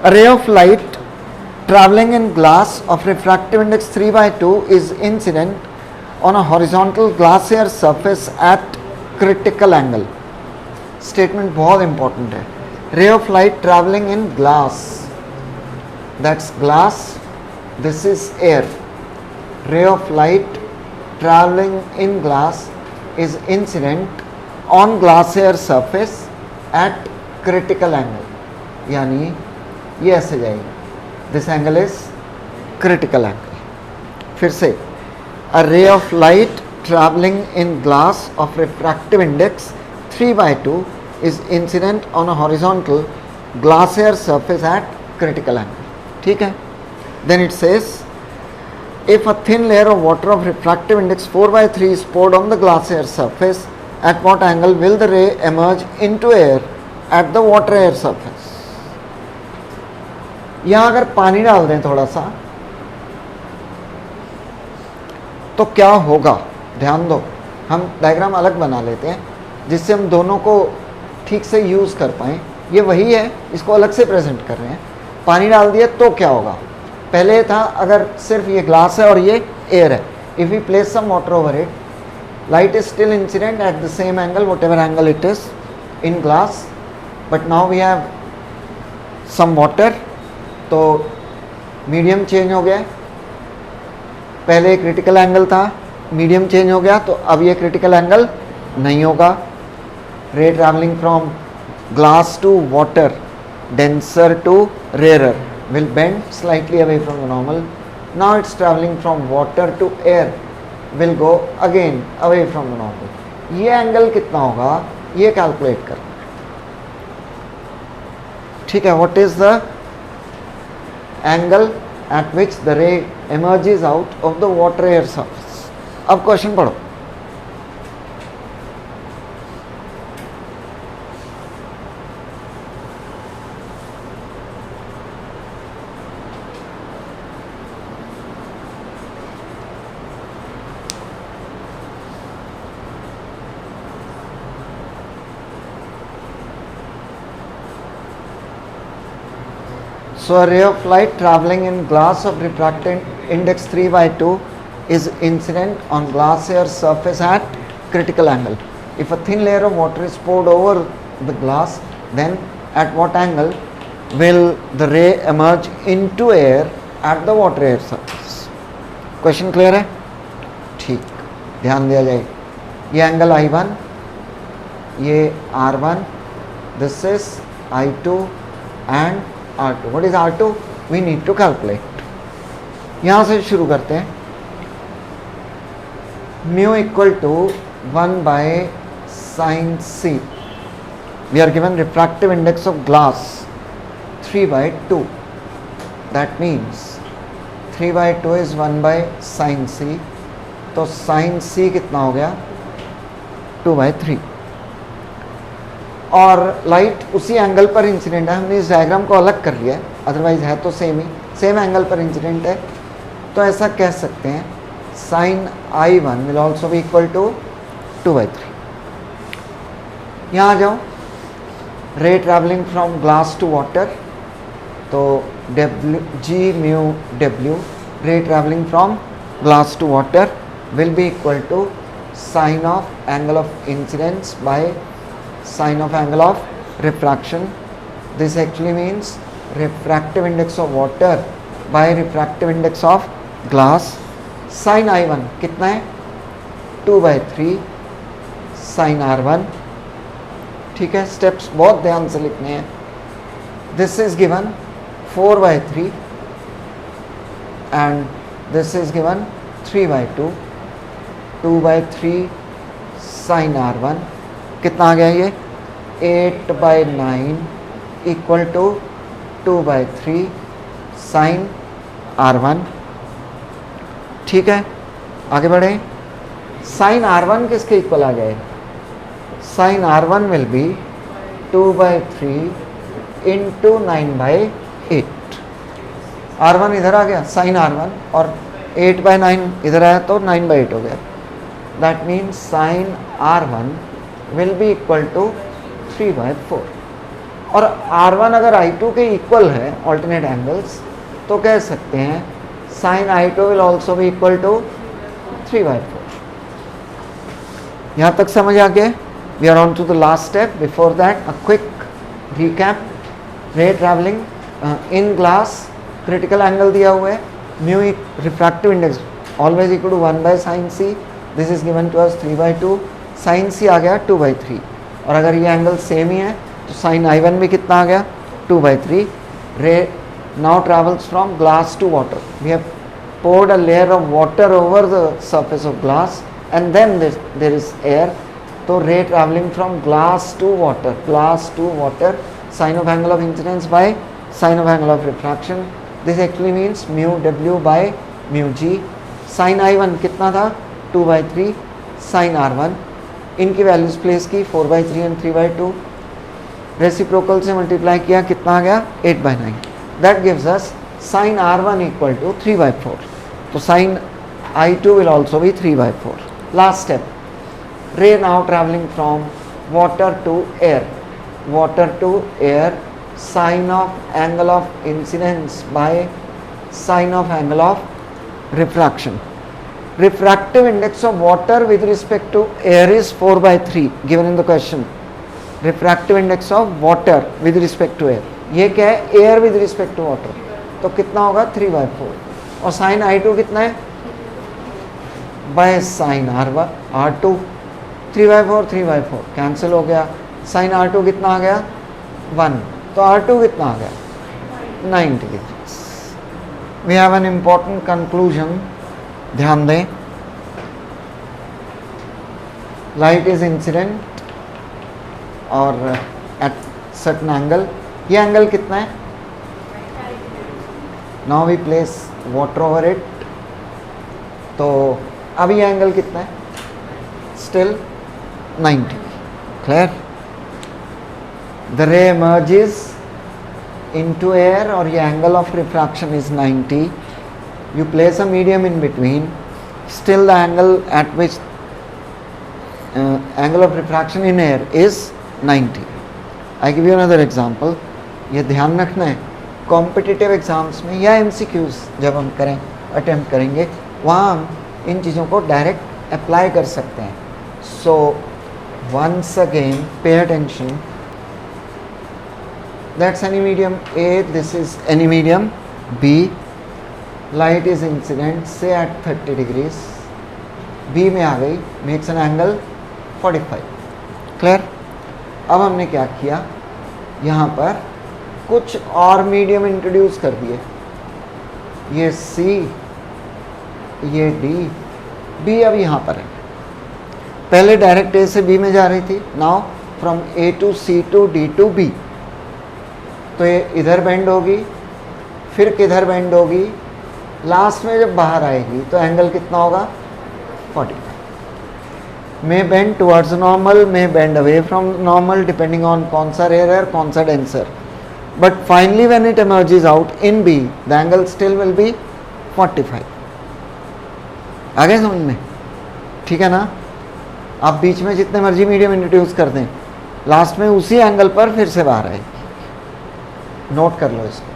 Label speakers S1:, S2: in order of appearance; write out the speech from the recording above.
S1: A ray of light traveling in glass of refractive index 3/2 is incident on a horizontal glass air surface at critical angle. Statement बहुत important है. Ray of light traveling in glass, that's glass, this is air. Ray of light traveling in glass is incident on glass air surface at critical angle. यानी ये ऐसे जाएगी. This angle is critical angle. फिर से, a ray of light traveling in glass of refractive index 3/2 is incident on a horizontal glass air surface at critical angle. ठीक है. Then it says, if a thin layer of water of refractive index 4/3 is poured on the glass air surface, at what angle will the ray emerge into air at the water air surface? यहां अगर पानी डाल दें थोड़ा सा तो क्या होगा, ध्यान दो. हम डायग्राम अलग बना लेते हैं जिससे हम दोनों को ठीक से यूज कर पाएं. ये वही है, इसको अलग से प्रेजेंट कर रहे हैं. पानी डाल दिया तो क्या होगा. पहले था अगर सिर्फ ये ग्लास है और ये एयर है. If we place some water over it, light is still incident at the same angle, whatever angle it is in glass, but now we have some water, तो मीडियम चेंज हो गया. पहले critical angle था, medium change हो गया, तो अब ये क्रिटिकल एंगल नहीं होगा. Ray travelling from glass to water, denser to rare, will bend slightly away from the normal. Now it's traveling from water to air, will go again away from the normal. ये angle कितना होगा ये calculate कर. ठीक है. What is the angle at which the ray emerges out of the water air surface? अब question पढ़ो. So a ray of light traveling in glass of refractive index 3/2 is incident on glass air surface at critical angle. If a thin layer of water is poured over the glass, then at what angle will the ray emerge into air at the water air surface? Question clear है? ठीक, ध्यान दिया जाए. ये angle I1, ये R1, this is I2 and R2. What is R2? We need to calculate. यहाँ से शुरू करते हैं. Mu equal to 1/sin c. We are given refractive index of glass 3/2. That means 3/2 is 1/sin c. तो sin c कितना हो गया 2/3. और लाइट उसी एंगल पर इंसिडेंट है. हमने इस डायग्राम को अलग कर लिया है, अदरवाइज है तो सेम ही, सेम एंगल पर इंसिडेंट है. तो ऐसा कह सकते हैं sin I1 will also be equal to 2/3. यहाँ आ जाओ. Ray travelling from glass to water, तो G mu W, ray travelling from glass to water will be equal to sine of angle of incidence by sine of angle of refraction. This actually means refractive index of water by refractive index of glass. Sin I1 कितना है 2/3 sin R1. ठीक है. Steps बहुत ध्यान से लिखने हैं. This is given 4/3 and this is given 3/2. 2/3 sin R1 कितना आ गया ये 8/9 इक्वल टू 2/3 साइन R1. ठीक है. आगे बढ़े. साइन R1 किसके इक्वल आ गया. Sign R1 will be 2/3 into 9/8. R1 इधर आ गया साइन R1 और 8/9 इधर आया तो 9/8 हो गया. That means sign R1 will be equal to 3/4. और R1 अगर I2 के इक्वल है ऑल्टरनेट एंगल्स तो कह सकते हैं sine I2 will also be equal to 3/4. यहाँ तक समझ आ गए? We are on to the last step. Before that a quick recap. ray traveling in glass, critical angle दिया हुआ है, mu refractive index always equal to 1 by sin c. This is given to us 3/2. sin c आ गया 2/3. और अगर ये angle same ही है तो sin I1 भी कितना आ गया 2/3. ray now travels from glass to water. We have poured a layer of water over the surface of glass and then there is air. So ray traveling from glass to water, sine of angle of incidence by sine of angle of refraction. This actually means mu w by mu g. Sin I1 कितना था 2/3. sin R1 इनकी values place की 4/3 and 3/2. Reciprocal से multiply किया कितना आ गया 8/9. That gives us sin R1 equal to 3/4. तो sin I2 will also be 3/4. Last step. Ray now traveling from water to air, sine of angle of incidence by sine of angle of refraction. Refractive index of water with respect to air is 4/3 given in the question. Refractive index of water with respect to air, ये क्या है air with respect to water, तो कितना होगा 3/4. और sin I2 कितना है by sin R2 3/4 cancel हो गया. sin R2 कितना आ गया 1. तो R2 कितना आ गया 90 degrees. We have an important conclusion. ध्यान दें, लाइट इज इंसिडेंट और एट सर्टेन एंगल. ये एंगल कितना है? Now we place water over it. तो अब ये एंगल कितना है? Still 90. Clear? The ray emerges into air और ये angle of refraction is 90. You place a medium in between. Still the angle at which angle of refraction in air is 90. I give you another example. ये ध्यान रखना है competitive exams में या MCQs जब हम अटेम्प्ट करेंगे वहाँ हम इन चीज़ों को डायरेक्ट अप्लाई कर सकते हैं. So once again pay attention. That's any medium A, this is any medium B. Light is incident say at 30 degrees. B में आ गई, makes an angle 45. Clear? अब हमने क्या किया, यहाँ पर कुछ और मीडियम इंट्रोड्यूस कर दिए. ये C, ये D, B अब यहाँ पर है. पहले डायरेक्ट ए से बी में जा रही थी. Now from A to C to D to B. तो ये इधर बेंड होगी, फिर किधर बेंड होगी, लास्ट में जब बाहर आएगी तो एंगल कितना होगा 45. May bend towards normal, may bend away from normal depending on कौन सा रेयर कौन सा denser. But finally when it emerges out in B the angle still will be 45. आगे समझ में? ठीक है ना? आप बीच में जितने मर्जी मीडियम इंट्रोड्यूस कर दें, लास्ट में उसी एंगल पर फिर से बाहर आएगी. नोट कर लो इसको.